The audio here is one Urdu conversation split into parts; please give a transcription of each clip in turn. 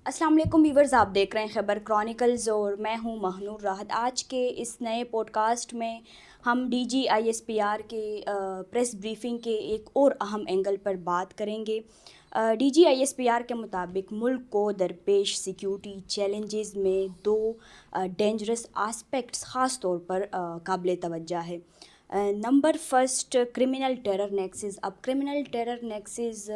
السلام علیکم ویورز، آپ دیکھ رہے ہیں خیبر کرونیکلز اور میں ہوں مہنور راحت۔ آج کے اس نئے پوڈ کاسٹ میں ہم D G I S P R کے پریس بریفنگ کے ایک اور اہم اینگل پر بات کریں گے۔ D G I S P R کے مطابق ملک کو درپیش سیکیورٹی چیلنجز میں دو ڈینجرس آسپیکٹس خاص طور پر قابل توجہ ہے۔ Number first, criminal terror nexus. اب کرمنل ٹیرر نیکسز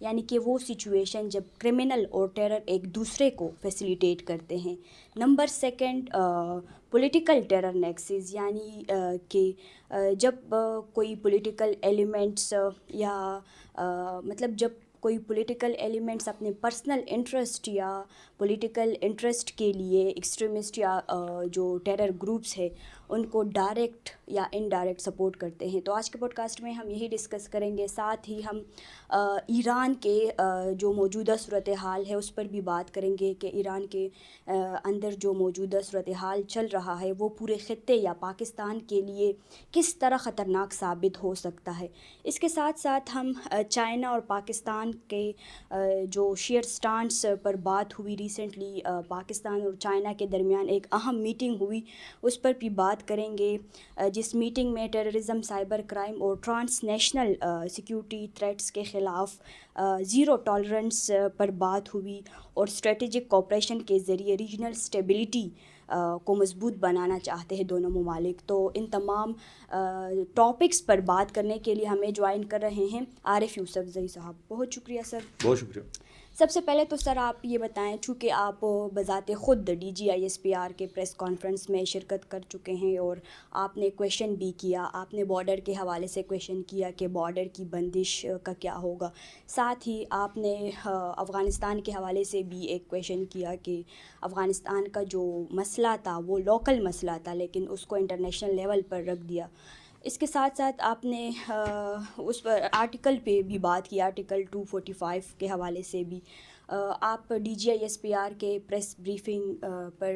یعنی کہ وہ سچویشن جب کرمنل اور ٹیرر ایک دوسرے کو فیسیلیٹیٹ کرتے ہیں۔ Number second, political terror nexus یعنی کہ جب کوئی پولیٹیکل ایلیمنٹس یا مطلب جب کوئی پولیٹیکل ایلیمنٹس اپنے پرسنل انٹرسٹ یا پولیٹیکل انٹرسٹ کے لیے ایکسٹریمسٹ یا جو ٹیرر گروپس ہے ان کو ڈائریکٹ یا انڈائریکٹ سپورٹ کرتے ہیں۔ تو آج کے پوڈ کاسٹ میں ہم یہی ڈسکس کریں گے، ساتھ ہی ہم ایران کے جو موجودہ صورتحال ہے اس پر بھی بات کریں گے کہ ایران کے اندر جو موجودہ صورتحال چل رہا ہے وہ پورے خطے یا پاکستان کے لیے کس طرح خطرناک ثابت ہو سکتا ہے۔ اس کے ساتھ ساتھ ہم چائنا اور پاکستان کے جو شیئر سٹانڈس پر بات ہوئی ریسنٹلی، پاکستان اور چائنا کے درمیان ایک اہم میٹنگ ہوئی، اس پر بھی بات کریں گے، جس میٹنگ میں ٹیررزم، سائبر کرائم اور ٹرانس نیشنل سیکیورٹی تھریٹس کے خلاف زیرو ٹالرنس پر بات ہوئی اور اسٹریٹجک کوآپریشن کے ذریعے ریجنل اسٹیبلٹی کو مضبوط بنانا چاہتے ہیں دونوں ممالک۔ تو ان تمام ٹاپکس پر بات کرنے کے لیے ہمیں جوائن کر رہے ہیں عارف یوسف زئی صاحب۔ بہت شکریہ سر۔ بہت شکریہ۔ سب سے پہلے تو سر آپ یہ بتائیں، چونکہ آپ بذات خود D G I S P R کے پریس کانفرنس میں شرکت کر چکے ہیں اور آپ نے کویشچن بھی کیا، آپ نے بارڈر کے حوالے سے کویشچن کیا کہ بارڈر کی بندش کا کیا ہوگا، ساتھ ہی آپ نے افغانستان کے حوالے سے بھی ایک کویشچن کیا کہ افغانستان کا جو مسئلہ تھا وہ لوکل مسئلہ تھا لیکن اس کو انٹرنیشنل لیول پر رکھ دیا۔ اس کے ساتھ ساتھ آپ نے اس پر آرٹیکل پہ بھی بات کی، آرٹیکل 245 کے حوالے سے بھی۔ آپ D G I S P R کے پریس بریفنگ پر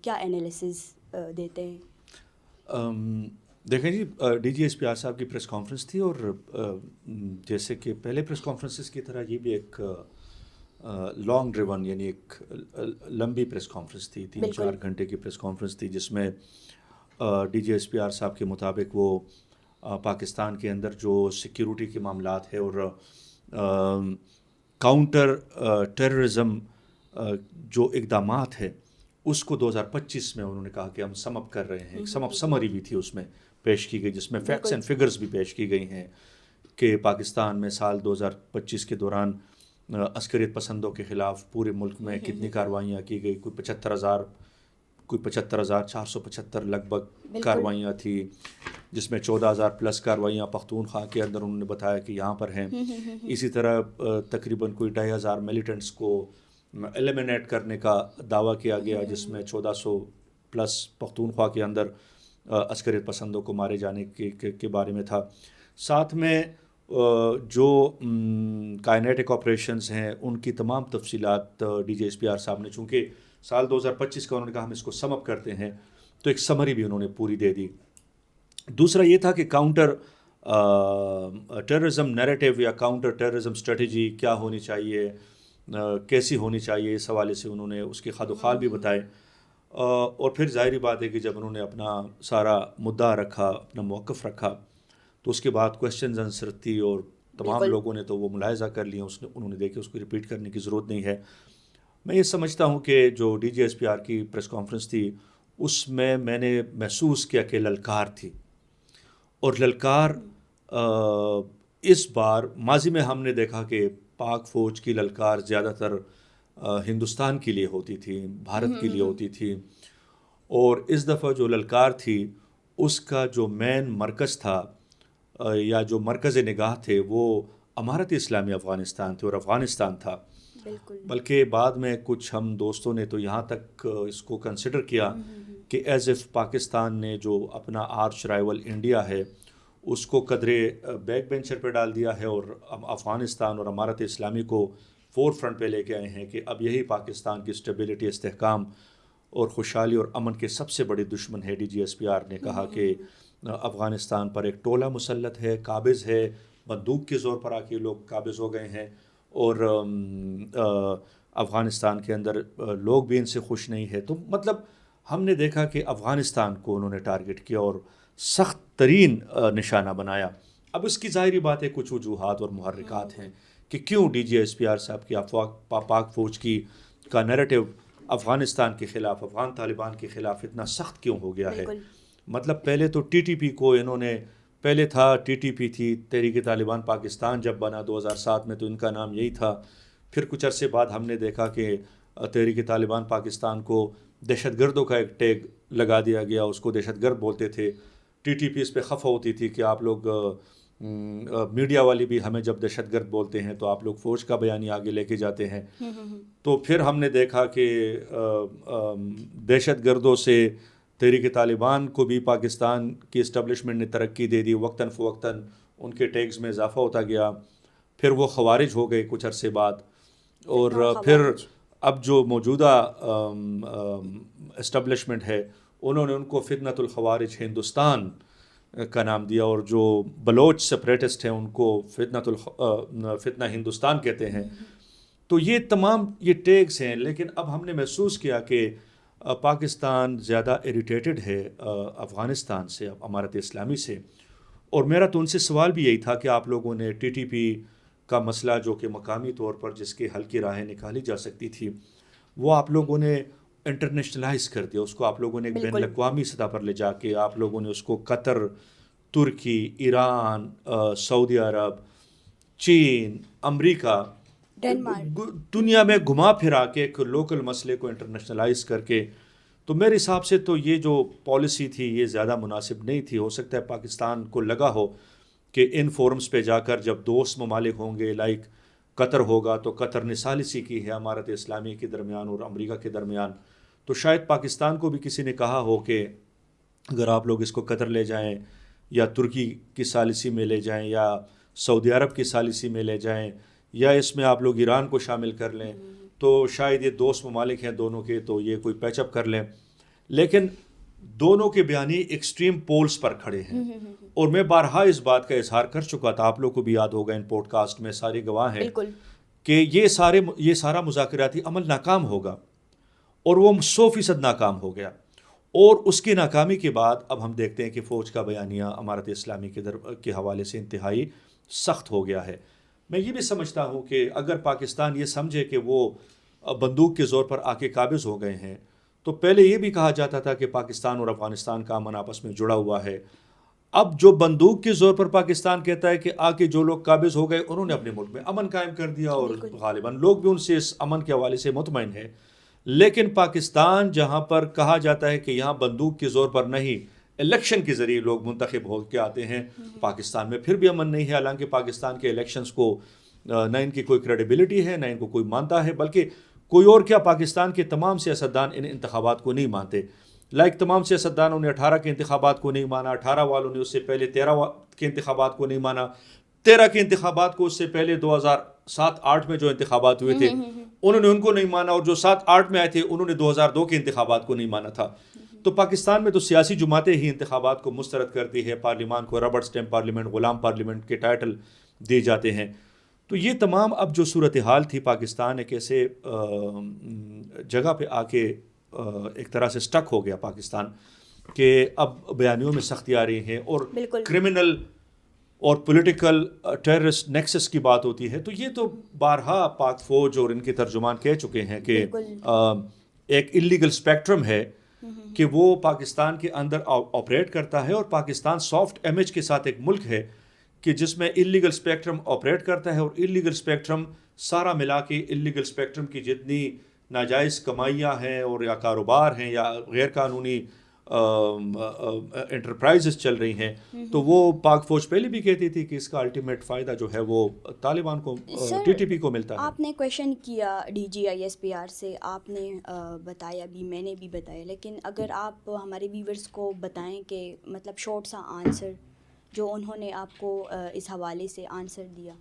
کیا انالیسز دیتے ہیں؟ دیکھیں جی، D G S P R صاحب کی پریس کانفرنس تھی اور جیسے کہ پہلے پریس کانفرنسز کی طرح یہ بھی ایک لانگ ڈریون یعنی ایک لمبی پریس کانفرنس تھی، 3-4 گھنٹے کی پریس کانفرنس تھی، جس میں D G S P R صاحب کے مطابق وہ پاکستان کے اندر جو سیکیورٹی کے معاملات ہے اور کاؤنٹر ٹیررزم جو اقدامات ہے اس کو 2025 میں انہوں نے کہا کہ ہم سم اپ کر رہے ہیں۔ ایک سم اپ سمری بھی تھی اس میں پیش کی گئی، جس میں فیکٹس اینڈ فگرز بھی پیش کی گئی ہیں کہ پاکستان میں سال 2025 کے دوران عسکریت پسندوں کے خلاف پورے ملک میں کتنی کارروائیاں کی گئی، کوئی 75,475 لگ بھگ کارروائیاں تھی، جس میں 14,000 پلس کارروائیاں پختونخوا کے اندر انہوں نے بتایا کہ یہاں پر ہیں۔ اسی طرح تقریباً کوئی 2,500 ملیٹنٹس کو ایلیمنیٹ کرنے کا دعویٰ کیا گیا، جس میں 1,400 پلس پختونخوا کے اندر عسکریت پسندوں کو مارے جانے کے بارے میں تھا۔ ساتھ میں جو کائنیٹک آپریشنز ہیں ان کی تمام تفصیلات D G S P R صاحب نے، چونکہ سال 2025 کا انہوں نے کہا ہم اس کو سم اپ کرتے ہیں، تو ایک سمری بھی انہوں نے پوری دے دی۔ دوسرا یہ تھا کہ کاؤنٹر ٹیررزم نیریٹو یا کاؤنٹر ٹیررزم اسٹریٹجی کیا ہونی چاہیے، کیسی ہونی چاہیے، اس حوالے سے انہوں نے اس کے خد و خال بھی بتائے۔ اور پھر ظاہری بات ہے کہ جب انہوں نے اپنا سارا مدعا رکھا، اپنا موقف رکھا، تو اس کے بعد کویشچنز آنسر تھی اور تمام لوگوں نے تو وہ ملاحظہ کر لیا، انہوں نے دیکھے، اس کو ریپیٹ کرنے کی ضرورت نہیں ہے۔ میں یہ سمجھتا ہوں کہ جو D G S P R کی پریس کانفرنس تھی اس میں میں نے محسوس کیا کہ للکار تھی، اور للکار اس بار ماضی میں ہم نے دیکھا کہ پاک فوج کی للکار زیادہ تر ہندوستان کے لیے ہوتی تھی، بھارت کے لیے ہوتی تھی، اور اس دفعہ جو للکار تھی اس کا جو مین مرکز تھا یا جو مرکز نگاہ تھے وہ امارت اسلامی افغانستان تھے اور افغانستان تھا۔ بلکہ بعد میں کچھ ہم دوستوں نے تو یہاں تک اس کو کنسیڈر کیا کہ ایز اف پاکستان نے جو اپنا آرچ رائیول انڈیا ہے اس کو قدرے بیک بینچر پہ ڈال دیا ہے اور افغانستان اور امارت اسلامی کو فور فرنٹ پہ لے کے آئے ہیں کہ اب یہی پاکستان کی اسٹیبلٹی، استحکام اور خوشحالی اور امن کے سب سے بڑے دشمن ہے۔ D G S P R نے کہا کہ افغانستان پر ایک ٹولہ مسلط ہے، قابض ہے، بندوق کے زور پر آ کے لوگ قابض ہو گئے ہیں، اور افغانستان کے اندر لوگ بھی ان سے خوش نہیں ہے. تو مطلب ہم نے دیکھا کہ افغانستان کو انہوں نے ٹارگٹ کیا اور سخت ترین نشانہ بنایا. اب اس کی ظاہری بات ہے کچھ وجوہات اور محرکات ہیں کہ کیوں D G S P R صاحب کی پاک فوج کی کا نیریٹو افغانستان کے خلاف، افغان طالبان کے خلاف اتنا سخت کیوں ہو گیا ہے. مطلب پہلے تو ٹی ٹی پی کو انہوں نے، پہلے تھا ٹی ٹی پی تھی تحریک طالبان پاکستان، جب بنا 2007 میں تو ان کا نام یہی تھا. پھر کچھ عرصے بعد ہم نے دیکھا کہ تحریک طالبان پاکستان کو دہشت گردوں کا ایک ٹیگ لگا دیا گیا، اس کو دہشت گرد بولتے تھے. ٹی ٹی پی اس پہ خفا ہوتی تھی کہ آپ لوگ میڈیا والی بھی ہمیں جب دہشت گرد بولتے ہیں تو آپ لوگ فوج کا بیانیہ آگے لے کے جاتے ہیں. تو پھر ہم نے دیکھا کہ دہشت گردوں سے تحریک طالبان کو بھی پاکستان کی اسٹیبلشمنٹ نے ترقی دے دی، وقتاً فوقتاً ان کے ٹیگز میں اضافہ ہوتا گیا. پھر وہ خوارج ہو گئے کچھ عرصے بعد، اور پھر اب جو موجودہ اسٹیبلشمنٹ ہے انہوں نے ان کو فتنۃ الخوارج ہندوستان کا نام دیا، اور جو بلوچ سپریٹسٹ ہیں ان کو فتنہ ہندوستان کہتے ہیں. تو یہ تمام یہ ٹیگز ہیں. لیکن اب ہم نے محسوس کیا کہ پاکستان زیادہ اریٹیٹڈ ہے افغانستان سے، امارت اسلامی سے. اور میرا تو ان سے سوال بھی یہی تھا کہ آپ لوگوں نے ٹی ٹی پی کا مسئلہ جو کہ مقامی طور پر جس کے حل کی راہیں نکالی جا سکتی تھی، وہ آپ لوگوں نے انٹرنیشنلائز کر دیا. اس کو آپ لوگوں نے ایک بین الاقوامی سطح پر لے جا کے آپ لوگوں نے اس کو قطر، ترکی، ایران، سعودی عرب، چین، امریکہ، دنیا میں گھما پھرا کے ایک لوکل مسئلے کو انٹرنیشنلائز کر کے. تو میرے حساب سے تو یہ جو پالیسی تھی یہ زیادہ مناسب نہیں تھی. ہو سکتا ہے پاکستان کو لگا ہو کہ ان فورمز پہ جا کر جب دوست ممالک ہوں گے، لائک قطر ہوگا، تو قطر نے ثالثی کی ہے امارت اسلامی کے درمیان اور امریکہ کے درمیان، تو شاید پاکستان کو بھی کسی نے کہا ہو کہ اگر آپ لوگ اس کو قطر لے جائیں یا ترکی کی ثالثی میں لے جائیں یا سعودی عرب کی ثالثی میں لے جائیں یا اس میں آپ لوگ ایران کو شامل کر لیں تو شاید یہ دوست ممالک ہیں دونوں کے، تو یہ کوئی پیچ اپ کر لیں. لیکن دونوں کے بیانی ایکسٹریم پولز پر کھڑے ہیں، اور میں بارہا اس بات کا اظہار کر چکا تھا، آپ لوگ کو بھی یاد ہوگا، ان پوڈ کاسٹ میں سارے گواہ ہیں کہ یہ سارا مذاکراتی عمل ناکام ہوگا، اور وہ 100% ناکام ہو گیا. اور اس کی ناکامی کے بعد اب ہم دیکھتے ہیں کہ فوج کا بیانیہ امارت اسلامی کے حوالے سے انتہائی سخت ہو گیا ہے. میں یہ بھی سمجھتا ہوں کہ اگر پاکستان یہ سمجھے کہ وہ بندوق کے زور پر آ کے قابض ہو گئے ہیں، تو پہلے یہ بھی کہا جاتا تھا کہ پاکستان اور افغانستان کا امن آپس میں جڑا ہوا ہے. اب جو بندوق کے زور پر پاکستان کہتا ہے کہ آ کے جو لوگ قابض ہو گئے انہوں نے اپنے ملک میں امن قائم کر دیا، اور غالباً لوگ بھی ان سے اس امن کے حوالے سے مطمئن ہیں. لیکن پاکستان جہاں پر کہا جاتا ہے کہ یہاں بندوق کے زور پر نہیں، الیکشن کے ذریعے لوگ منتخب ہو کے آتے ہیں، پاکستان میں پھر بھی امن نہیں ہے. حالانکہ پاکستان کے الیکشنز کو نہ ان کی کوئی کریڈیبلٹی ہے، نہ ان کو کوئی مانتا ہے، بلکہ کوئی اور کیا، پاکستان کے تمام سیاستدان ان انتخابات کو نہیں مانتے. تمام سیاستدانوں نے 18 کے انتخابات کو نہیں مانا، 18 والوں نے اس سے پہلے 13 کے انتخابات کو نہیں مانا، 13 کے انتخابات کو اس سے پہلے 2007-8 میں جو انتخابات ہوئے تھے انہوں نے ان کو نہیں مانا، اور جو 7-8 میں آئے تھے انہوں نے 2002 کے انتخابات کو نہیں مانا تھا. تو پاکستان میں تو سیاسی جماعتیں ہی انتخابات کو مسترد کرتی ہے، پارلیمان کو rubber stamp parliament, Ghulam parliament کے ٹائٹل دیے جاتے ہیں. تو یہ تمام اب جو صورتحال تھی، پاکستان ایک ایسے جگہ پہ آ کے ایک طرح سے سٹک ہو گیا پاکستان کہ اب بیانیوں میں سختی آ رہی ہیں، اور کرمنل اور پولیٹیکل ٹیررسٹ نیکسس کی بات ہوتی ہے. تو یہ تو بارہا پاک فوج اور ان کے ترجمان کہہ چکے ہیں کہ ایک اللیگل اسپیکٹرم ہے کہ وہ پاکستان کے اندر آپریٹ کرتا ہے، اور پاکستان سافٹ امیج کے ساتھ ایک ملک ہے کہ جس میں اللیگل اسپیکٹرم آپریٹ کرتا ہے. اور اللیگل اسپیکٹرم سارا ملا کے اللیگل اسپیکٹرم کی جتنی ناجائز کمائیاں ہیں اور یا کاروبار ہیں یا غیر قانونی انٹرپرائزز چل رہی ہیں، تو وہ پاک فوج پہلے بھی کہتی تھی کہ اس کا الٹیمیٹ فائدہ جو ہے وہ طالبان کو، ٹی ٹی پی کو ملتا ہے. آپ نے کویشچن کیا D G I S P R سے، آپ نے بتایا بھی، میں نے بھی بتایا، لیکن اگر آپ ہمارے ویورز کو بتائیں کہ مطلب شارٹ سا آنسر جو انہوں نے آپ کو اس حوالے سے آنسر دیا.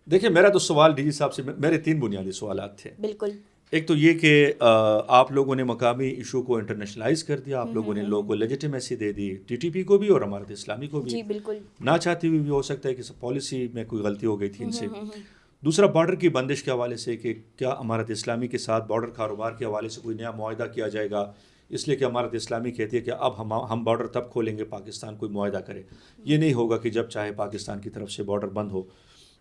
دیکھیں، میرا تو سوال ڈی جی صاحب سے، میرے 3 بنیادی سوالات تھے. بالکل. ایک تو یہ کہ آپ لوگوں نے مقامی ایشو کو انٹرنیشنلائز کر دیا، آپ لوگوں نے لوگوں کو لیجیٹیمیسی دے دی، ٹی ٹی پی کو بھی اور امارت اسلامی کو بھی. جی بالکل. نہ چاہتی ہوئی بھی ہو سکتا ہے کہ پالیسی میں کوئی غلطی ہو گئی تھی ان سے. دوسرا بارڈر کی بندش کے حوالے سے کہ کیا امارت اسلامی کے ساتھ بارڈر کاروبار کے حوالے سے کوئی نیا معاہدہ کیا جائے گا، اس لیے کہ امارت اسلامی کہتی ہے کہ اب ہم بارڈر تب کھولیں گے پاکستان کوئی معاہدہ کرے. یہ نہیں ہوگا کہ جب چاہے پاکستان کی طرف سے بارڈر بند ہو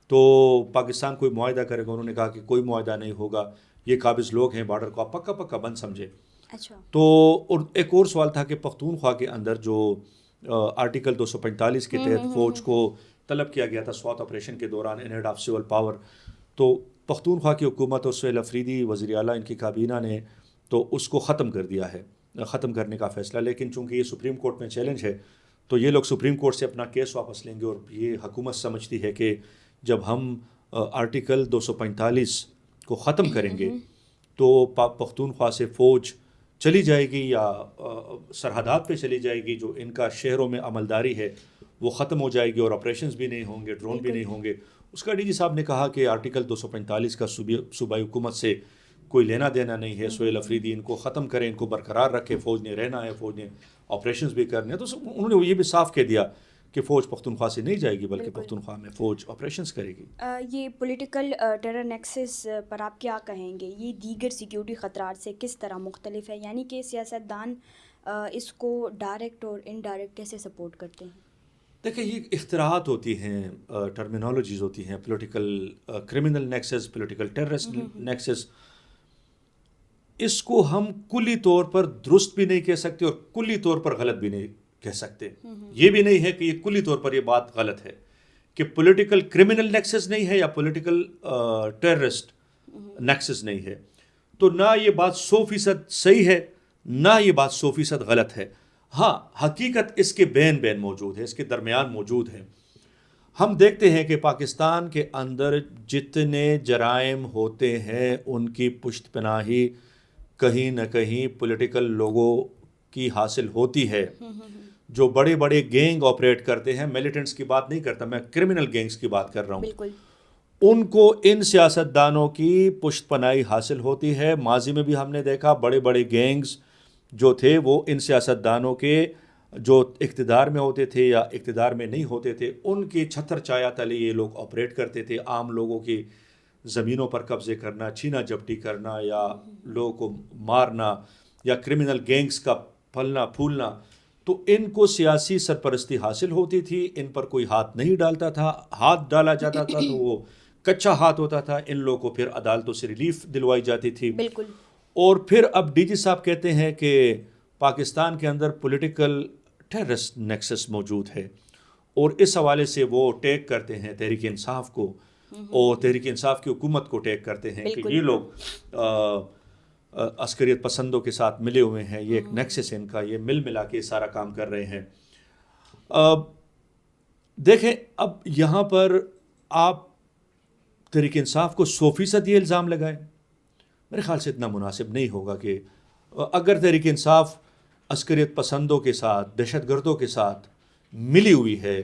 تو پاکستان کوئی معاہدہ کرے گا. انہوں نے کہا کہ کوئی معاہدہ نہیں ہوگا، یہ قابض لوگ ہیں، بارڈر کو آپ پکا پکا بند سمجھے. اچھا. تو اور ایک اور سوال تھا کہ پختونخوا کے اندر جو آرٹیکل 245 کے تحت فوج کو طلب کیا گیا تھا سوات آپریشن کے دوران in aid of civil power, تو پختونخوا کی حکومت اور سہیل افریدی وزیر اعلیٰ ان کی کابینہ نے تو اس کو ختم کر دیا ہے، ختم کرنے کا فیصلہ. لیکن چونکہ یہ سپریم کورٹ میں چیلنج ہے تو یہ لوگ سپریم کورٹ سے اپنا کیس واپس لیں گے. اور یہ حکومت سمجھتی ہے کہ جب ہم آرٹیکل 245 کو ختم کریں گے تو پختونخوا سے فوج چلی جائے گی یا سرحدات پہ چلی جائے گی، جو ان کا شہروں میں عملداری ہے وہ ختم ہو جائے گی اور آپریشنز بھی نہیں ہوں گے، ڈرون بھی نہیں ہوں گے. اس کا ڈی جی صاحب نے کہا کہ آرٹیکل 245 کا صوبائی حکومت سے کوئی لینا دینا نہیں ہے. سہیل افریدی ان کو ختم کریں، ان کو برقرار رکھے، فوج نے رہنا ہے، فوج نے آپریشنز بھی کرنے ہیں. تو انہوں نے یہ بھی صاف کہہ دیا کہ فوج پختونخوا سے نہیں جائے گی بلکہ پختونخوا میں فوج آپریشنز کرے گی. یہ پولیٹیکل ٹیرر نیکسس پر آپ کیا کہیں گے؟ یہ دیگر سیکیورٹی خطرات سے کس طرح مختلف ہے؟ یعنی کہ سیاستدان اس کو ڈائریکٹ اور انڈائریکٹ کیسے سپورٹ کرتے ہیں؟ دیکھیں، یہ اختراعات ہوتی ہیں، ٹرمینالوجیز ہوتی ہیں، political criminal nexus, political terrorist nexus. اس کو ہم کلی طور پر درست بھی نہیں کہہ سکتے اور کلی طور پر غلط بھی نہیں کہہ سکتے. یہ بھی نہیں ہے کہ یہ کلی طور پر یہ بات غلط ہے کہ پولیٹیکل کرمنل نیکسس نہیں ہے یا پولیٹیکل ٹیررسٹ نیکسس نہیں ہے. تو نہ یہ بات 100% صحیح ہے، نہ یہ بات 100% غلط ہے. ہاں، حقیقت اس کے بین موجود ہے، اس کے درمیان موجود ہے. ہم دیکھتے ہیں کہ پاکستان کے اندر جتنے جرائم ہوتے ہیں ان کی پشت پناہی کہیں نہ کہیں پولیٹیکل لوگوں کی حاصل ہوتی ہے. جو بڑے بڑے گینگ آپریٹ کرتے ہیں، میلیٹنٹس کی بات نہیں کرتا میں، کرمنل گینگز کی بات کر رہا ہوں. بالکل. ان کو ان سیاستدانوں کی پشت پناہی حاصل ہوتی ہے. ماضی میں بھی ہم نے دیکھا بڑے بڑے گینگز جو تھے وہ ان سیاستدانوں کے جو اقتدار میں ہوتے تھے یا اقتدار میں نہیں ہوتے تھے ان کی چھتر چھایا تلے یہ لوگ آپریٹ کرتے تھے. عام لوگوں کی زمینوں پر قبضے کرنا، چھینا جھپٹی کرنا یا لوگوں کو مارنا یا کرمنل گینگز کا پھلنا پھولنا. تو ان کو سیاسی سرپرستی حاصل ہوتی تھی، ان پر کوئی ہاتھ نہیں ڈالتا تھا. ہاتھ ڈالا جاتا تھا تو وہ کچا ہاتھ ہوتا تھا. ان لوگوں کو پھر عدالتوں سے ریلیف دلوائی جاتی تھی. بالکل. اور پھر اب ڈی جی صاحب کہتے ہیں کہ پاکستان کے اندر پولیٹیکل ٹیررسٹ نیکسس موجود ہے اور اس حوالے سے وہ ٹیگ کرتے ہیں تحریک انصاف کو اور تحریک انصاف کی حکومت کو ٹیگ کرتے ہیں کہ یہ لوگ عسکریت پسندوں کے ساتھ ملے ہوئے ہیں، یہ ایک نیکسس ان کا، یہ مل ملا کے سارا کام کر رہے ہیں. دیکھیں، اب یہاں پر آپ تحریک انصاف کو 100% یہ الزام لگائیں، میرے خیال سے اتنا مناسب نہیں ہوگا. کہ اگر تحریک انصاف عسکریت پسندوں کے ساتھ، دہشت گردوں کے ساتھ ملی ہوئی ہے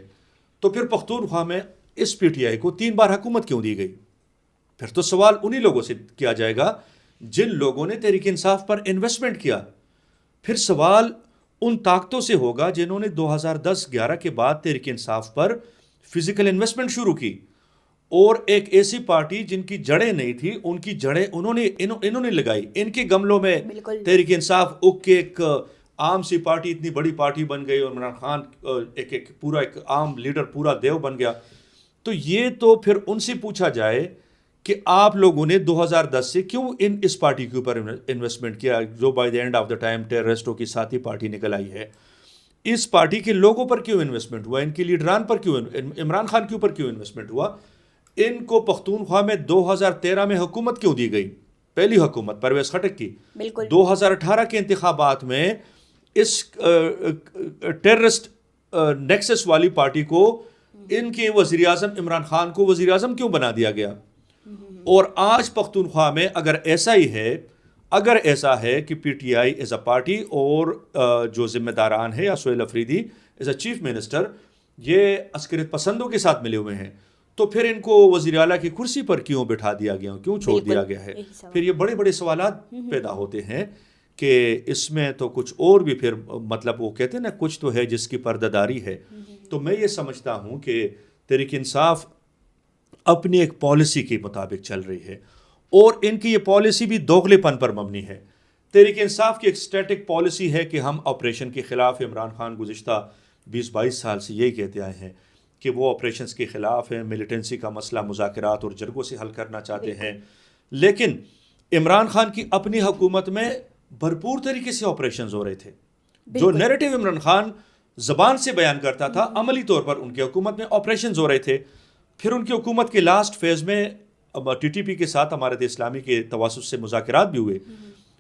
تو پھر پختونخوا میں اس پی ٹی آئی کو 3 بار حکومت کیوں دی گئی؟ پھر تو سوال انہی لوگوں سے کیا جائے گا جن لوگوں نے تحریک انصاف پر انویسٹمنٹ کیا. پھر سوال ان طاقتوں سے ہوگا جنہوں نے 2010-11 کے بعد تحریک انصاف پر فزیکل انویسٹمنٹ شروع کی. اور ایک ایسی پارٹی جن کی جڑیں نہیں تھی ان کی جڑیں انہوں نے لگائی. ان کے گملوں میں تحریک انصاف اگ کے ایک عام سی پارٹی اتنی بڑی پارٹی بن گئی اور عمران خان ایک عام لیڈر پورا دیو بن گیا. تو یہ تو پھر ان سے پوچھا جائے کہ آپ لوگوں نے 2010 سے کیوں اس پارٹی کے اوپر انویسٹمنٹ کیا جو by the end of the time ٹیررسٹوں کی ساتھی پارٹی نکل آئی ہے. اس پارٹی کے لوگوں پر کیوں انویسٹمنٹ ہوا؟ ان کے لیڈران پر کیوں، عمران خان کے اوپر کیوں انویسٹمنٹ ہوا؟ ان کو پختونخوا میں 2013 میں حکومت کیوں دی گئی؟ پہلی حکومت پرویز خٹک کی. 2018 کے انتخابات میں اس ٹیررسٹ نیکسس والی پارٹی کو ان کے وزیر اعظم عمران خان کو وزیر اعظم کیوں بنا دیا گیا؟ اور آج پختونخوا میں اگر ایسا ہے کہ P T I as a party اور جو ذمہ داران ہے یا Sohail Afridi as a chief minister یہ عسکریت پسندوں کے ساتھ ملے ہوئے ہیں تو پھر ان کو وزیر اعلیٰ کی کرسی پر کیوں بٹھا دیا گیا، کیوں چھوڑ دیا گیا ہے؟ پھر یہ بڑے بڑے سوالات پیدا ہوتے ہیں کہ اس میں تو کچھ اور بھی پھر مطلب وہ کہتے ہیں نا کچھ تو ہے جس کی پردہ داری ہے. تو میں یہ سمجھتا ہوں کہ تحریک انصاف اپنی ایک پالیسی کے مطابق چل رہی ہے، اور ان کی یہ پالیسی بھی دوغلے پن پر مبنی ہے۔ تحریک انصاف کی ایک اسٹیٹک پالیسی ہے کہ ہم آپریشن کے خلاف، عمران خان گزشتہ 20-22 سال سے یہی کہتے آئے ہیں کہ وہ آپریشنز کے خلاف ہیں، ملیٹنسی کا مسئلہ مذاکرات اور جرگوں سے حل کرنا چاہتے ہیں۔ لیکن عمران خان کی اپنی حکومت میں بھرپور طریقے سے آپریشنز ہو رہے تھے۔ جو نیریٹو عمران خان زبان سے بیان کرتا تھا، عملی طور پر ان کی حکومت میں آپریشنز ہو رہے تھے۔ پھر ان کی حکومت کے لاسٹ فیز میں ٹی ٹی پی کے ساتھ امارت اسلامی کے تواسط سے مذاکرات بھی ہوئے،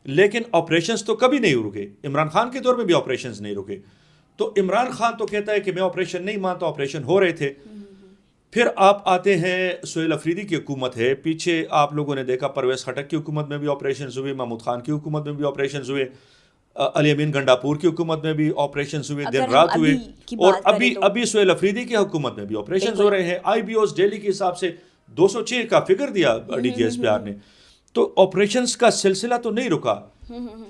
لیکن آپریشنز تو کبھی نہیں رکے۔ عمران خان کے دور میں بھی آپریشنز نہیں رکے۔ تو عمران خان تو کہتا ہے کہ میں آپریشن نہیں مانتا، آپریشن ہو رہے تھے۔ پھر آپ آتے ہیں، سہیل افریدی کی حکومت ہے، پیچھے آپ لوگوں نے دیکھا پرویز خٹک کی حکومت میں بھی آپریشنز ہوئے، محمود خان کی حکومت میں بھی آپریشنز ہوئے، علی امین گنڈاپور کی حکومت میں بھی آپریشنز ہوئے، دن رات ہوئے، اور ابھی سہیل افریدی کی حکومت میں بھی آپریشنز ہو رہے ہیں۔ آئی بی اوز ڈیلی کے حساب سے 206 کا فگر دیا D G S P R نے۔ تو آپریشنز کا سلسلہ تو نہیں رکا۔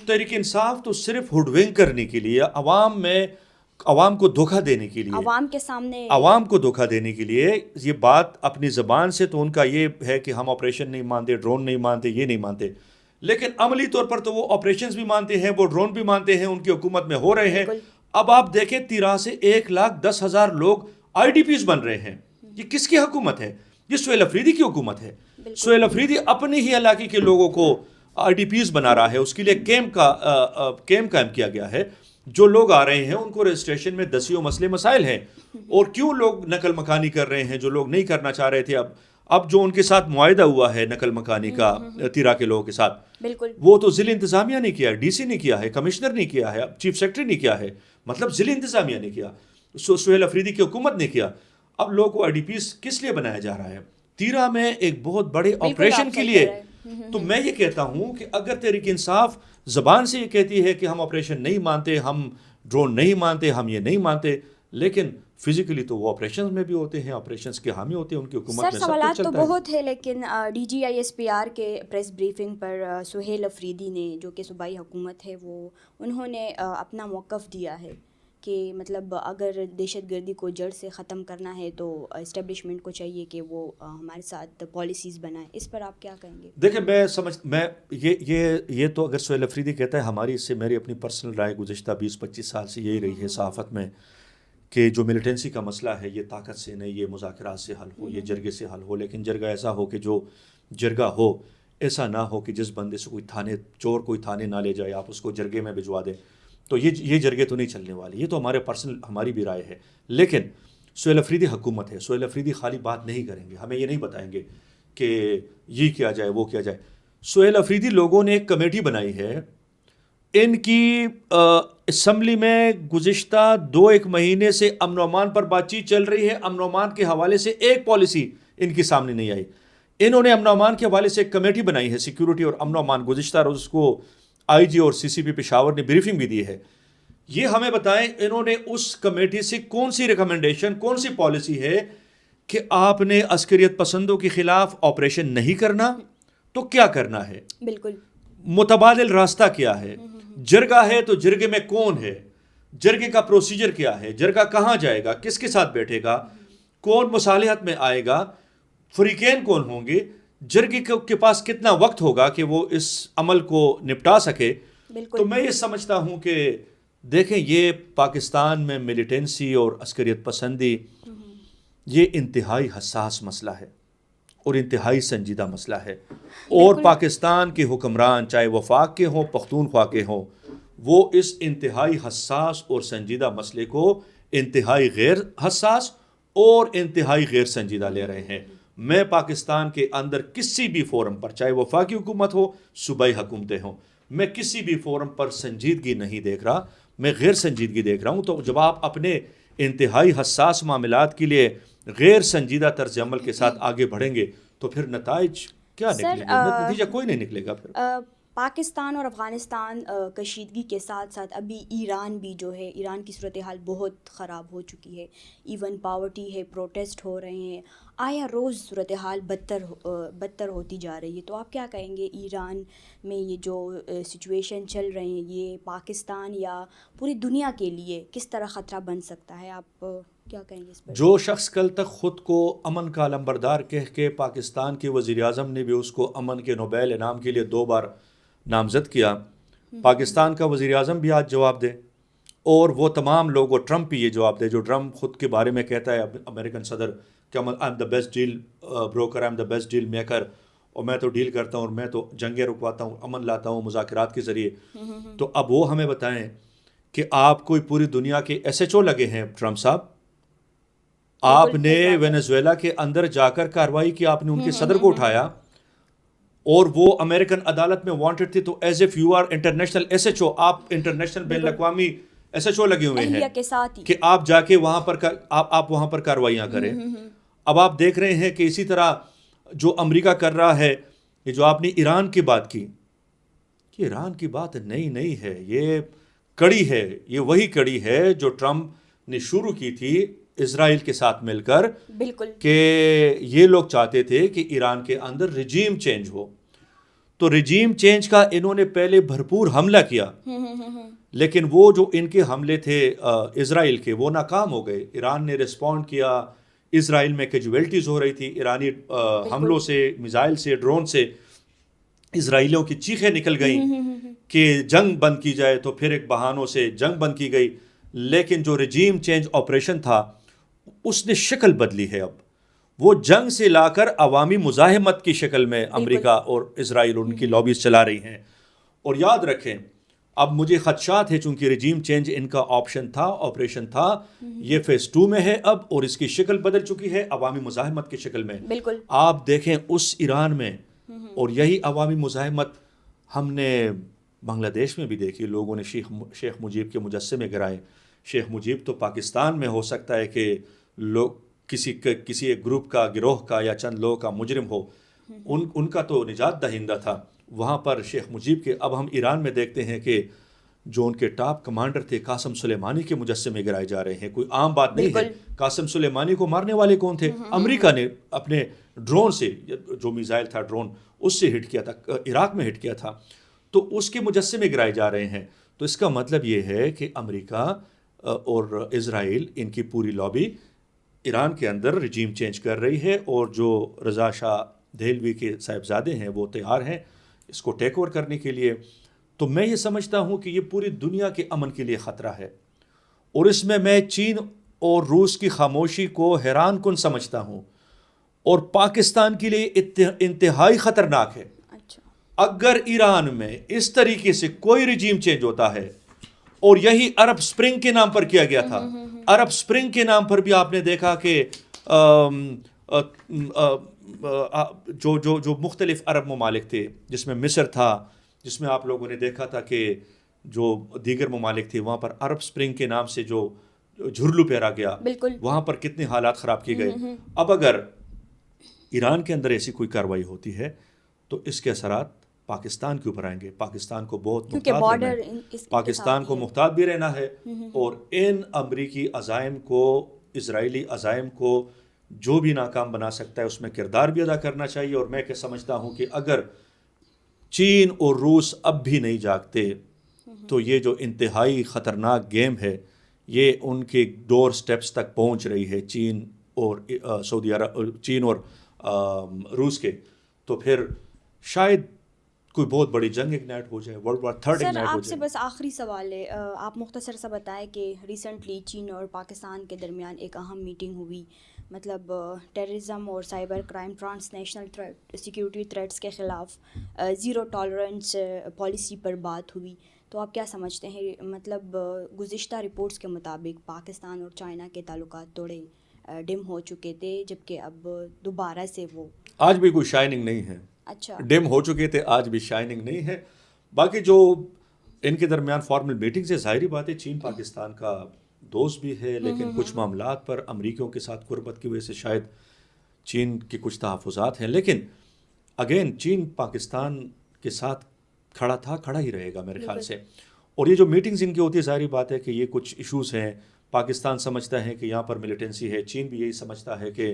تحریک انصاف تو صرف ہڈ کرنے کے لیے، عوام کو دھوکہ دینے کے لیے، عوام کے سامنے عوام کو دھوکہ دینے کے لیے یہ بات اپنی زبان سے تو ان کا یہ ہے کہ ہم آپریشن نہیں مانتے، ڈرون نہیں مانتے، یہ نہیں مانتے، لیکن عملی طور پر تو وہ آپریشنز بھی مانتے ہیں، وہ ڈرون بھی مانتے ہیں، ان کی حکومت میں ہو رہے ہیں۔ اب آپ دیکھیں 13 سے 1,10,000 لوگ آئی ڈی پیز بن رہے ہیں۔ یہ کس کی حکومت ہے؟ یہ سہیل افریدی کی حکومت ہے۔ سہیل افریدی اپنے ہی علاقے کے لوگوں کو آئی ڈی پیز بنا رہا ہے، اس کے لیے کیمپ قائم کیا گیا ہے۔ جو لوگ آ رہے ہیں ان کو رجسٹریشن میں دسیوں مسئلے مسائل ہیں، اور کیوں لوگ نقل مکانی کر رہے ہیں جو لوگ نہیں کرنا چاہ رہے تھے۔ اب جو ان کے ساتھ معاہدہ ہوا ہے نقل مکانی کا تیرا کے لوگوں کے ساتھ، بالکل وہ تو ضلع انتظامیہ نے کیا ہے، ڈی سی نے کیا ہے، کمشنر نے کیا ہے، چیف سیکرٹری نے کیا ہے، مطلب ضلع انتظامیہ نے کیا، سہیل افریدی کی حکومت نے کیا۔ اب لوگوں کو آئی ڈی پیز کس لیے بنایا جا رہا ہے؟ تیرا میں ایک بہت بڑے آپریشن کے لیے۔ تو میں یہ کہتا ہوں کہ اگر تحریک انصاف زبان سے یہ کہتی ہے کہ ہم آپریشن نہیں مانتے، ہم ڈرون نہیں مانتے، ہم یہ نہیں مانتے، لیکن فزیکلی تو وہ آپریشنز میں بھی ہوتے ہیں، آپریشنز کے حامی ہوتے ہیں، ان کی حکومت میں سب کچھ چلتا ہے۔ سوالات تو بہت ہے، لیکن D G I S P R کے پریس بریفنگ پر سہیل افریدی نے، جو کہ صوبائی حکومت ہے، انہوں نے اپنا موقف دیا ہے کہ مطلب اگر دہشت گردی کو جڑ سے ختم کرنا ہے تو اسٹیبلشمنٹ کو چاہیے کہ وہ ہمارے ساتھ پالیسیز بنائیں۔ اس پر آپ کیا کہیں گے؟ دیکھیں یہ تو اگر سہیل افریدی کہتا ہے، ہماری اس سے میری اپنی پرسنل رائے گزشتہ 20-25 سال سے یہی رہی ہے صحافت میں کہ جو ملیٹنسی کا مسئلہ ہے یہ طاقت سے نہیں، یہ مذاکرات سے حل ہو، یہ جرگے سے حل ہو، لیکن جرگہ ایسا ہو کہ جو جرگہ ہو ایسا نہ ہو کہ جس بندے سے کوئی تھانے نہ لے جائے، آپ اس کو جرگے میں بھجوا دیں۔ تو یہ جرگے تو نہیں چلنے والی، یہ تو ہماری بھی رائے ہے۔ لیکن سہیل افریدی حکومت ہے، سہیل افریدی خالی بات نہیں کریں گے، ہمیں یہ نہیں بتائیں گے کہ یہ کیا جائے وہ کیا جائے۔ سہیل افریدی لوگوں نے ایک کمیٹی بنائی ہے، ان کی اسمبلی میں گزشتہ 2-1 مہینے سے امن و امان پر بات چیت چل رہی ہے۔ امن و امان کے حوالے سے ایک پالیسی ان کے سامنے نہیں آئی۔ انہوں نے امن و امان کے حوالے سے ایک کمیٹی بنائی ہے، سیکیورٹی اور امن و امان، گزشتہ روز کو آئی جی اور سی سی پی پشاور نے بریفنگ بھی دی ہے۔ یہ ہمیں بتائیں انہوں نے اس کمیٹی سے کون سی ریکمنڈیشن، کون سی پالیسی ہے کہ آپ نے عسکریت پسندوں کے خلاف آپریشن نہیں کرنا تو کیا کرنا ہے؟ بالکل متبادل راستہ کیا ہے؟ جرگہ ہے تو جرگے میں کون ہے؟ جرگے کا پروسیجر کیا ہے؟ جرگہ کہاں جائے گا؟ کس کے ساتھ بیٹھے گا؟ کون مصالحت میں آئے گا؟ فریقین کون ہوں گے؟ جرگے کے پاس کتنا وقت ہوگا کہ وہ اس عمل کو نپٹا سکے؟ تو میں یہ سمجھتا ہوں کہ دیکھیں، یہ پاکستان میں ملیٹنسی اور عسکریت پسندی یہ انتہائی حساس مسئلہ ہے اور انتہائی سنجیدہ مسئلہ ہے، اور پاکستان کے حکمران چاہے وفاق کے ہوں، پختونخوا کے ہوں، وہ اس انتہائی حساس اور سنجیدہ مسئلے کو انتہائی غیر حساس اور انتہائی غیر سنجیدہ لے رہے ہیں۔ میں پاکستان کے اندر کسی بھی فورم پر، چاہے وفاقی حکومت ہو، صوبائی حکومتیں ہوں، میں کسی بھی فورم پر سنجیدگی نہیں دیکھ رہا، میں غیر سنجیدگی دیکھ رہا ہوں۔ تو جب آپ اپنے انتہائی حساس معاملات کے لیے غیر سنجیدہ طرز عمل کے ساتھ آگے بڑھیں گے تو پھر نتائج کیا نکلیں گے؟ نتیجہ کوئی نہیں نکلے گا۔ پھر پاکستان اور افغانستان کشیدگی کے ساتھ ساتھ ابھی ایران بھی جو ہے، ایران کی صورتحال بہت خراب ہو چکی ہے، ایون پاورٹی ہے، پروٹیسٹ ہو رہے ہیں، آیا روز صورتحال بدتر ہوتی جا رہی ہے۔ تو آپ کیا کہیں گے ایران میں یہ جو سچویشن چل رہے ہیں، یہ پاکستان یا پوری دنیا کے لیے کس طرح خطرہ بن سکتا ہے؟ آپ کیا کہیں گے اس پر؟ جو شخص کل تک خود کو امن کا علمبردار کہہ کے پاکستان کے وزیر اعظم نے بھی اس کو امن کے نوبیل انعام کے لیے 2 بار نامزد کیا، پاکستان کا وزیر اعظم بھی آج جواب دے، اور وہ تمام لوگ، وہ ٹرمپ بھی یہ جواب دے جو ٹرمپ خود کے بارے میں کہتا ہے امریکن صدر کہ I'm the best deal broker, I'm the best deal maker, اور میں تو ڈیل کرتا ہوں اور میں تو جنگیں رکواتا ہوں، امن لاتا ہوں مذاکرات کے ذریعے. تو اب وہ ہمیں بتائیں کہ آپ کوئی پوری دنیا کے ایس ایچ او لگے ہیں ٹرمپ صاحب، آپ نے وینزویلا کے اندر جا کر کارروائی کی، آپ نے ان کے صدر کو اٹھایا اور وہ امریکن عدالت میں وانٹڈ تھے، تو as if you are international S H O, آپ انٹرنیشنل بین الاقوامی ایس ایچ او لگے ہوئے ہیں کہ آپ جا کے وہاں پر آپ وہاں پر کارروائیاں کریں. اب آپ دیکھ رہے ہیں کہ اسی طرح جو امریکہ کر رہا ہے، یہ جو آپ نے ایران کی بات کی، کہ ایران کی بات نئی نہیں ہے، یہ کڑی ہے، یہ وہی کڑی ہے جو ٹرمپ نے شروع کی تھی اسرائیل کے ساتھ مل کر، بالکل، کہ یہ لوگ چاہتے تھے کہ ایران کے اندر رجیم چینج ہو. تو رجیم چینج کا انہوں نے پہلے بھرپور حملہ کیا، لیکن وہ جو ان کے حملے تھے اسرائیل کے، وہ ناکام ہو گئے. ایران نے رسپونڈ کیا، اسرائیل میں کیجویلٹیز ہو رہی تھی، ایرانی حملوں سے، میزائل سے، ڈرون سے اسرائیلیوں کی چیخیں نکل گئیں کہ جنگ بند کی جائے، تو پھر ایک بہانوں سے جنگ بند کی گئی. لیکن جو رجیم چینج آپریشن تھا اس نے شکل بدلی ہے. اب وہ جنگ سے لا کر عوامی مزاحمت کی شکل میں امریکہ اور اسرائیل ان کی لابیز چلا رہی ہیں. اور یاد رکھیں، اب مجھے خدشات ہے، چونکہ رجیم چینج ان کا آپشن تھا، آپریشن تھا، یہ فیز 2 میں ہے اب، اور اس کی شکل بدل چکی ہے عوامی مزاحمت کی شکل میں. بالکل، آپ دیکھیں اس ایران میں، اور یہی عوامی مزاحمت ہم نے بنگلہ دیش میں بھی دیکھی. لوگوں نے شیخ مجیب کے مجسمے گرائے. شیخ مجیب تو پاکستان میں ہو سکتا ہے کہ لوگ کسی ایک گروپ کا، گروہ کا یا چند لوگوں کا مجرم ہو، ان کا تو نجات دہندہ تھا وہاں پر شیخ مجیب کے. اب ہم ایران میں دیکھتے ہیں کہ جو ان کے ٹاپ کمانڈر تھے قاسم سلیمانی کے مجسمے گرائے جا رہے ہیں. کوئی عام بات نہیں ہے. قاسم سلیمانی کو مارنے والے کون تھے؟ امریکہ نے اپنے ڈرون سے، جو میزائل تھا ڈرون، اس سے ہٹ کیا تھا، عراق میں ہٹ کیا تھا، تو اس کے مجسمے گرائے جا رہے ہیں. تو اس کا مطلب یہ ہے کہ امریکہ اور اسرائیل، ان کی پوری لابی ایران کے اندر رجیم چینج کر رہی ہے، اور جو رضا شاہ دہلوی کے صاحبزادے ہیں وہ تیار ہیں اس کو ٹیک اوور کرنے کے لیے. تو میں یہ سمجھتا ہوں کہ یہ پوری دنیا کے امن کے لیے خطرہ ہے، اور اس میں چین اور روس کی خاموشی کو حیران کن سمجھتا ہوں، اور پاکستان کے لیے انتہائی خطرناک ہے. اگر ایران میں اس طریقے سے کوئی رجیم چینج ہوتا ہے، اور یہی عرب سپرنگ کے نام پر کیا گیا تھا، عرب سپرنگ کے نام پر بھی آپ نے دیکھا کہ جو مختلف عرب ممالک تھے، جس میں مصر تھا، جس میں آپ لوگوں نے دیکھا تھا کہ جو دیگر ممالک تھے، وہاں پر عرب سپرنگ کے نام سے جو جھرلو پھیرا گیا، وہاں پر کتنے حالات خراب کیے گئے. اب اگر ایران کے اندر ایسی کوئی کارروائی ہوتی ہے تو اس کے اثرات پاکستان کے اوپر آئیں گے. پاکستان کو بہت پاکستان کو محتاط بھی رہنا ہے، اور ان امریکی عزائم کو، اسرائیلی عزائم کو جو بھی ناکام بنا سکتا ہے اس میں کردار بھی ادا کرنا چاہیے. اور میں کہ سمجھتا ہوں کہ اگر چین اور روس اب بھی نہیں جاگتے تو یہ جو انتہائی خطرناک گیم ہے یہ ان کے ڈور سٹیپس تک پہنچ رہی ہے، چین اور سعودی عرب، چین اور روس کے. تو پھر شاید کوئی بہت بڑی جنگ اگنائٹ ہو جائے، ورلڈ وار 3 اگنائٹ ہو جائے. سر، آپ سے بس آخری سوال ہے، آپ مختصر سا بتائیں کہ ریسنٹلی چین اور پاکستان کے درمیان ایک اہم میٹنگ ہوئی، مطلب ٹیررزم اور cyber crime, trans security threats کے خلاف زیرو ٹالرنس پالیسی پر بات ہوئی. تو آپ کیا سمجھتے ہیں، مطلب گزشتہ رپورٹس کے مطابق پاکستان اور چائنا کے تعلقات تھوڑے ڈم ہو چکے تھے، جبکہ اب دوبارہ سے وہ آج بھی کوئی شائننگ نہیں ہے. اچھا، ڈم ہو چکے تھے، آج بھی شائننگ نہیں ہے. باقی جو ان کے درمیان فارمل میٹنگ سے ظاہری بات ہے چین پاکستان کا دوست بھی ہے، لیکن کچھ معاملات پر امریکیوں کے ساتھ قربت کی وجہ سے شاید چین کے کچھ تحفظات ہیں. لیکن اگین چین پاکستان کے ساتھ کھڑا تھا، کھڑا ہی رہے گا میرے خیال سے. اور یہ جو میٹنگز ان کی ہوتی ہے، ظاہری بات ہے کہ یہ کچھ ایشوز ہیں. پاکستان سمجھتا ہے کہ یہاں پر ملیٹنسی ہے، چین بھی یہی سمجھتا ہے کہ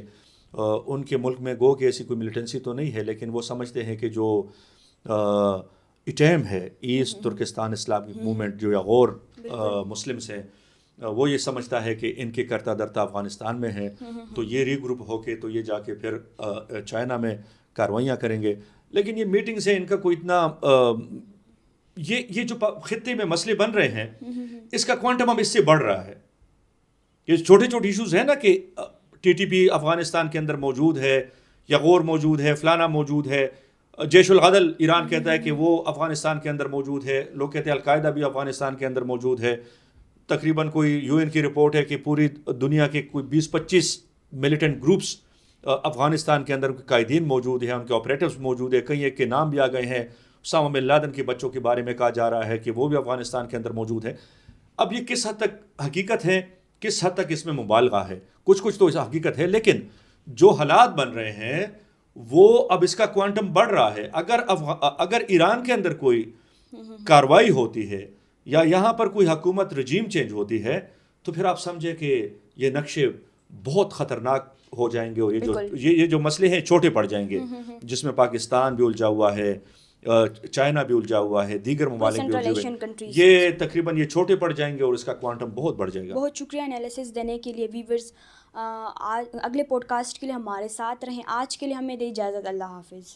ان کے ملک میں گو کہ ایسی کوئی ملیٹنسی تو نہیں ہے، لیکن وہ سمجھتے ہیں کہ جو ایٹیم ہے، ایسٹ ترکستان اسلامک موومنٹ جو یا غور مسلمس ہیں، وہ یہ سمجھتا ہے کہ ان کے کرتا درتا افغانستان میں ہے تو یہ ری گروپ ہو کے تو یہ جا کے پھر چائنا میں کارروائیاں کریں گے. لیکن یہ میٹنگ سے ان کا کوئی اتنا یہ جو خطے میں مسئلے بن رہے ہیں اس کا کوانٹم اب اس سے بڑھ رہا ہے. یہ چھوٹے چھوٹے ایشوز ہیں نا کہ ٹی ٹی پی افغانستان کے اندر موجود ہے, یغور موجود ہے, فلانا موجود ہے, جیش العدل ایران کہتا ہے کہ وہ افغانستان کے اندر موجود ہے, لوگ کہتے ہیں القاعدہ بھی افغانستان کے اندر موجود ہے. تقریباً کوئی یو این کی رپورٹ ہے کہ پوری دنیا کے کوئی 20-25 ملیٹنٹ گروپس افغانستان کے اندر قائدین موجود ہیں, ان کے آپریٹرز موجود ہیں, کئی ایک کے نام بھی آ گئے ہیں. اسامہ بن لادن کے بچوں کے بارے میں کہا جا رہا ہے کہ وہ بھی افغانستان کے اندر موجود ہے. اب یہ کس حد تک حقیقت ہے, کس حد تک اس میں مبالغہ ہے, کچھ تو اس حقیقت ہے, لیکن جو حالات بن رہے ہیں وہ اب اس کا کوانٹم بڑھ رہا ہے. اگر ایران کے اندر کوئی کاروائی ہوتی ہے یا یہاں پر کوئی حکومت رجیم چینج ہوتی ہے تو پھر آپ سمجھیں کہ یہ نقشے بہت خطرناک ہو جائیں گے, اور یہ جو مسئلے ہیں چھوٹے پڑ جائیں گے, جس میں پاکستان بھی الجھا ہوا ہے, چائنا بھی الجھا ہوا ہے, دیگر ممالک بھی الجھے ہوئے ہیں, یہ تقریباً یہ چھوٹے پڑ جائیں گے اور اس کا کوانٹم بہت بڑھ جائے گا. بہت شکریہ انالیسس دینے کے لیے. ویورز اگلے پوڈ کاسٹ کے لیے ہمارے ساتھ رہیں. آج کے لیے ہمیں دے اجازت. اللہ حافظ.